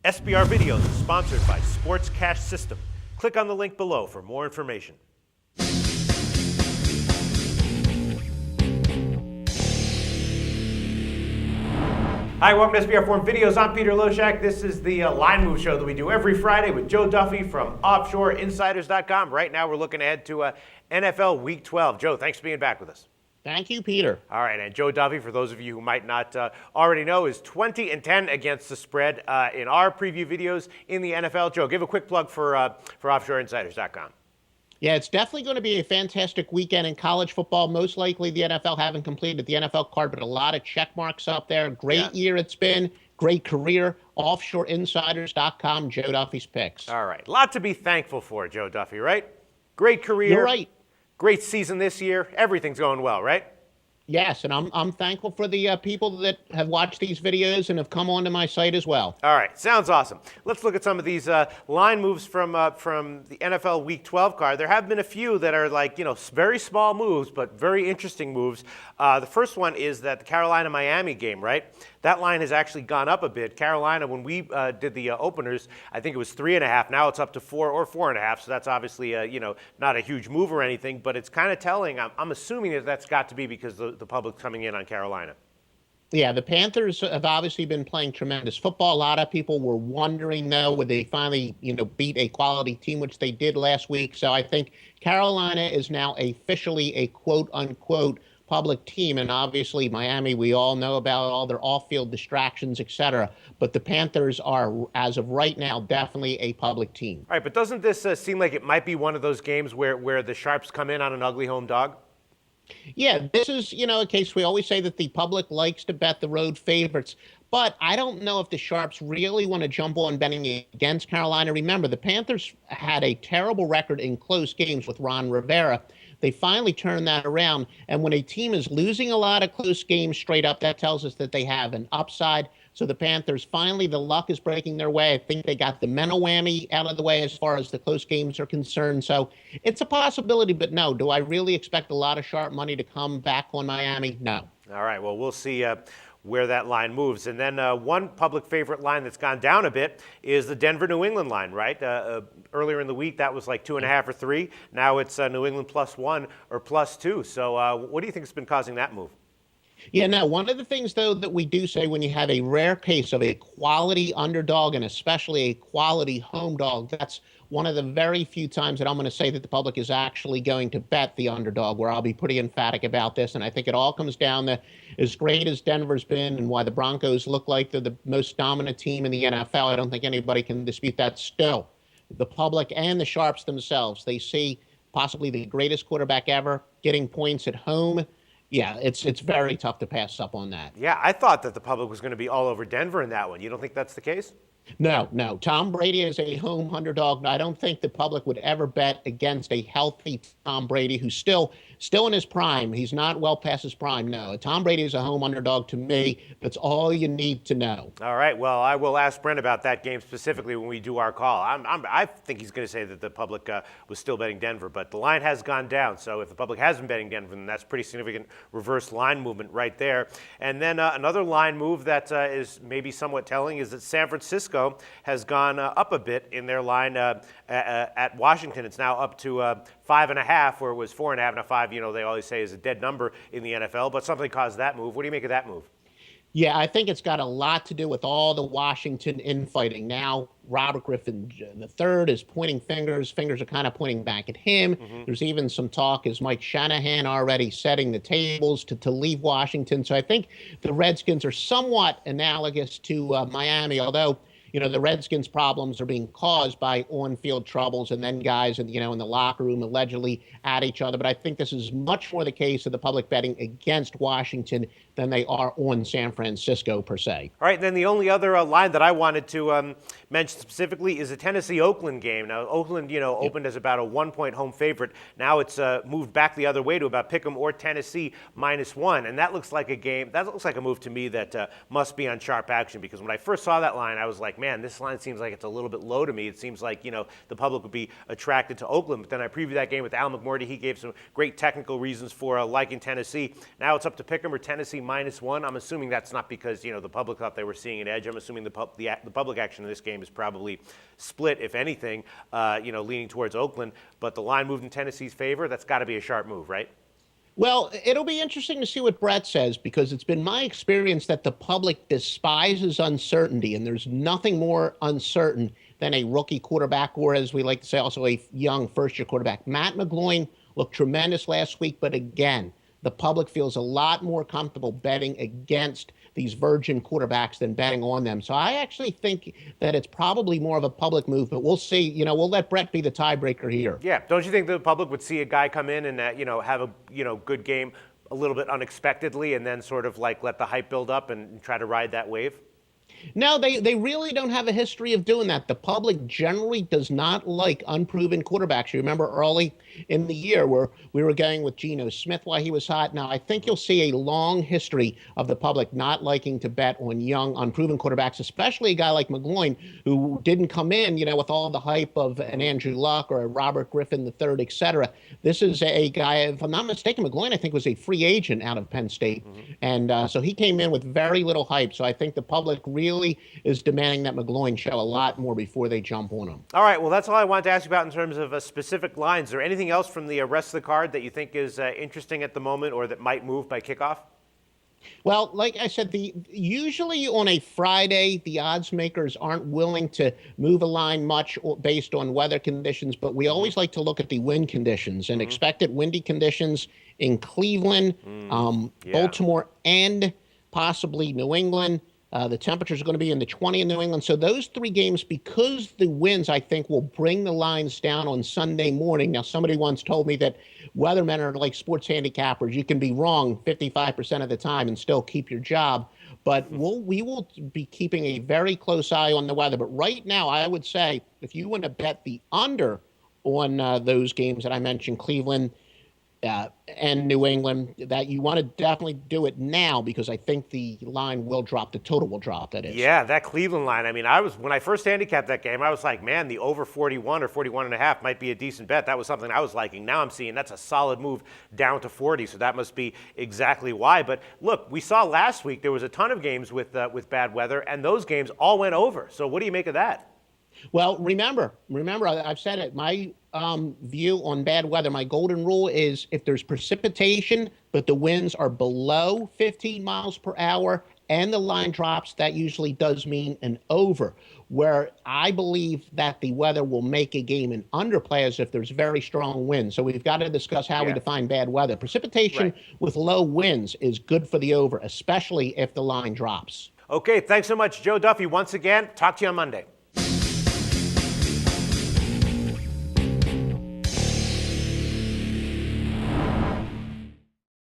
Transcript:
SBR Videos is sponsored by Sports Cash System. Click on the link below for more information. Hi, welcome to SBR Forum Videos. I'm Peter Loshak. This is the line move show that we do every Friday with Joe Duffy from OffshoreInsiders.com. Right now we're looking ahead to NFL Week 12. Joe, thanks for being back with us. Thank you, Peter. All right, and Joe Duffy, for those of you who might not already know, is 20-10 against the spread in our preview videos in the NFL. Joe, give a quick plug for OffshoreInsiders.com. Yeah, it's definitely going to be a fantastic weekend in college football. Most likely the NFL haven't completed the NFL card, but a lot of check marks up there. Great year it's been. Great career. OffshoreInsiders.com, Joe Duffy's picks. All right. A lot to be thankful for, Joe Duffy, right? Great career. You're right. Great season this year. Everything's going well, right? Yes, and I'm thankful for the people that have watched these videos and have come onto my site as well. All right, sounds awesome. Let's look at some of these line moves from the NFL Week 12 card. There have been a few that are very small moves, but very interesting moves. The first one is that the Carolina-Miami game, right? That line has actually gone up a bit. Carolina, when we did the openers, I think it was 3.5. Now it's up to 4 or 4.5. So that's obviously not a huge move or anything, but it's kind of telling. I'm assuming that that's got to be because the public's coming in on Carolina. Yeah, the Panthers have obviously been playing tremendous football. A lot of people were wondering, though, would they finally, beat a quality team, which they did last week. So I think Carolina is now officially a quote-unquote public team, and obviously Miami, we all know about all their off-field distractions, etc. But the Panthers are, as of right now, definitely a public team. All right, but doesn't this seem like it might be one of those games where the Sharps come in on an ugly home dog? Yeah, this is, a case we always say that the public likes to bet the road favorites. But I don't know if the Sharps really want to jump on betting against Carolina. Remember, the Panthers had a terrible record in close games with Ron Rivera. They finally turned that around. And when a team is losing a lot of close games straight up, that tells us that they have an upside. So the Panthers, finally, the luck is breaking their way. I think they got the mental whammy out of the way as far as the close games are concerned. So it's a possibility, but no. Do I really expect a lot of sharp money to come back on Miami? No. All right, well, we'll see where that line moves. And then one public favorite line that's gone down a bit is the Denver-New England line, right? Earlier in the week, that was like 2.5 or 3. Now it's New England +1 or +2. So what do you think has been causing that move? Yeah, now, one of the things, though, that we do say when you have a rare case of a quality underdog and especially a quality home dog, that's one of the very few times that I'm going to say that the public is actually going to bet the underdog, where I'll be pretty emphatic about this. And I think it all comes down to, as great as Denver's been and why the Broncos look like they're the most dominant team in the NFL, I don't think anybody can dispute that still. The public and the Sharps themselves, they see possibly the greatest quarterback ever getting points at home. Yeah, it's very tough to pass up on that. Yeah, I thought that the public was going to be all over Denver in that one. You don't think that's the case? No. Tom Brady is a home underdog. I don't think the public would ever bet against a healthy Tom Brady who's still in his prime. He's not well past his prime. No, Tom Brady is a home underdog to me. That's all you need to know. All right. Well, I will ask Brent about that game specifically when we do our call. I think he's going to say that the public was still betting Denver, but the line has gone down. So if the public has been betting Denver, then that's pretty significant reverse line movement right there. And then another line move that is maybe somewhat telling is that San Francisco has gone up a bit in their line at Washington. It's now up to 5.5, where it was 4.5. Now 5, they always say is a dead number in the NFL, but something caused that move. What do you make of that move? Yeah, I think it's got a lot to do with all the Washington infighting. Now, Robert Griffin III is pointing fingers. Fingers are kind of pointing back at him. Mm-hmm. There's even some talk, is Mike Shanahan already setting the tables to leave Washington? So I think the Redskins are somewhat analogous to Miami, although the Redskins' problems are being caused by on-field troubles and then guys in the locker room allegedly at each other. But I think this is much more the case of the public betting against Washington than they are on San Francisco per se. All right, then the only other line that I wanted to mention specifically is the Tennessee-Oakland game. Now, Oakland, opened as about a 1-point home favorite. Now it's moved back the other way to about Pick'em or Tennessee -1. And that looks like a move to me that must be on sharp action, because when I first saw that line, I was like, man, man, this line seems like it's a little bit low to me. It seems like, the public would be attracted to Oakland. But then I previewed that game with Al McMurdy. He gave some great technical reasons for liking Tennessee. Now it's up to pick 'em or Tennessee -1. I'm assuming that's not because, the public thought they were seeing an edge. I'm assuming the public action in this game is probably split, if anything, leaning towards Oakland. But the line moved in Tennessee's favor. That's got to be a sharp move, right? Well, it'll be interesting to see what Brett says, because it's been my experience that the public despises uncertainty, and there's nothing more uncertain than a rookie quarterback, or as we like to say, also a young first-year quarterback. Matt McGloin looked tremendous last week, but again, the public feels a lot more comfortable betting against these virgin quarterbacks than betting on them. So I actually think that it's probably more of a public move, but we'll see. We'll let Brett be the tiebreaker here. Yeah. Don't you think the public would see a guy come in and, have a, good game a little bit unexpectedly and then sort of like let the hype build up and try to ride that wave? No, they really don't have a history of doing that. The public generally does not like unproven quarterbacks. You remember early in the year where we were going with Geno Smith while he was hot. Now, I think you'll see a long history of the public not liking to bet on young, unproven quarterbacks, especially a guy like McGloin, who didn't come in, with all the hype of an Andrew Luck or a Robert Griffin III, et cetera. This is a guy, if I'm not mistaken, McGloin, I think, was a free agent out of Penn State. Mm-hmm. And so he came in with very little hype. So I think the public really is demanding that McGloin show a lot more before they jump on him. All right, well, that's all I wanted to ask you about in terms of specific lines. Is there anything else from the rest of the card that you think is interesting at the moment or that might move by kickoff? Well, like I said, usually on a Friday, the odds makers aren't willing to move a line much based on weather conditions, but we always like to look at the wind conditions and expected windy conditions in Cleveland, Baltimore, and possibly New England. The temperatures are going to be in the 20 in New England. So those three games, because the winds, I think, will bring the lines down on Sunday morning. Now, somebody once told me that weathermen are like sports handicappers. You can be wrong 55% of the time and still keep your job. But we will be keeping a very close eye on the weather. But right now, I would say if you want to bet the under on those games that I mentioned, Cleveland and New England, that you want to definitely do it now, because I think the line will drop. The total will drop, that is. Yeah, that Cleveland line. I mean, when I first handicapped that game, I was like, man, the over 41 or 41.5 might be a decent bet. That was something I was liking. Now I'm seeing that's a solid move down to 40, so that must be exactly why. But look, we saw last week there was a ton of games with bad weather, and those games all went over. So what do you make of that? Well, remember, I've said it. My view on bad weather, my golden rule is if there's precipitation, but the winds are below 15 miles per hour and the line drops, that usually does mean an over. Where I believe that the weather will make a game an underplay is if there's very strong winds. So we've got to discuss how we define bad weather. Precipitation with low winds is good for the over, especially if the line drops. Okay, thanks so much, Joe Duffy. Once again, talk to you on Monday.